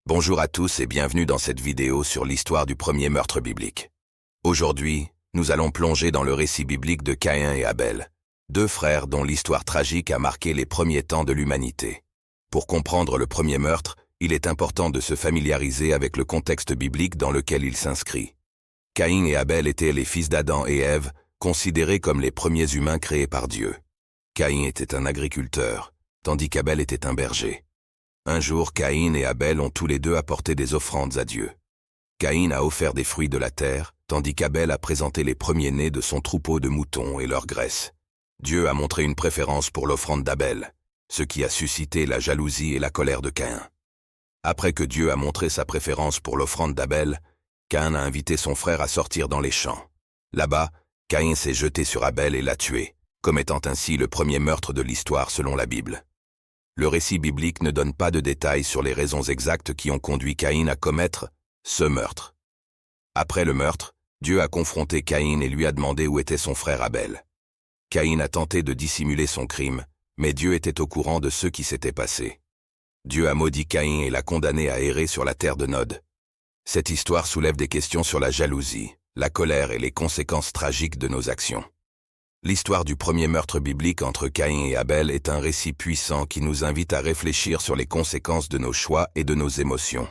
Bonjour à tous et bienvenue dans cette vidéo sur l'histoire du premier meurtre biblique. Aujourd'hui, nous allons plonger dans le récit biblique de Caïn et Abel, deux frères dont l'histoire tragique a marqué les premiers temps de l'humanité. Pour comprendre le premier meurtre, il est important de se familiariser avec le contexte biblique dans lequel il s'inscrit. Caïn et Abel étaient les fils d'Adam et Ève, considérés comme les premiers humains créés par Dieu. Caïn était un agriculteur, tandis qu'Abel était un berger. Un jour, Caïn et Abel ont tous les deux apporté des offrandes à Dieu. Caïn a offert des fruits de la terre, tandis qu'Abel a présenté les premiers-nés de son troupeau de moutons et leur graisse. Dieu a montré une préférence pour l'offrande d'Abel, ce qui a suscité la jalousie et la colère de Caïn. Après que Dieu a montré sa préférence pour l'offrande d'Abel, Caïn a invité son frère à sortir dans les champs. Là-bas, Caïn s'est jeté sur Abel et l'a tué, commettant ainsi le premier meurtre de l'histoire selon la Bible. Le récit biblique ne donne pas de détails sur les raisons exactes qui ont conduit Caïn à commettre ce meurtre. Après le meurtre, Dieu a confronté Caïn et lui a demandé où était son frère Abel. Caïn a tenté de dissimuler son crime, mais Dieu était au courant de ce qui s'était passé. Dieu a maudit Caïn et l'a condamné à errer sur la terre de Nod. Cette histoire soulève des questions sur la jalousie, la colère et les conséquences tragiques de nos actions. L'histoire du premier meurtre biblique entre Caïn et Abel est un récit puissant qui nous invite à réfléchir sur les conséquences de nos choix et de nos émotions.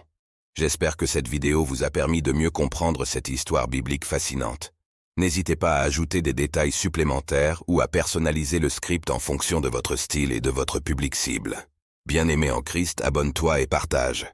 J'espère que cette vidéo vous a permis de mieux comprendre cette histoire biblique fascinante. N'hésitez pas à ajouter des détails supplémentaires ou à personnaliser le script en fonction de votre style et de votre public cible. Bien-aimé en Christ, abonne-toi et partage.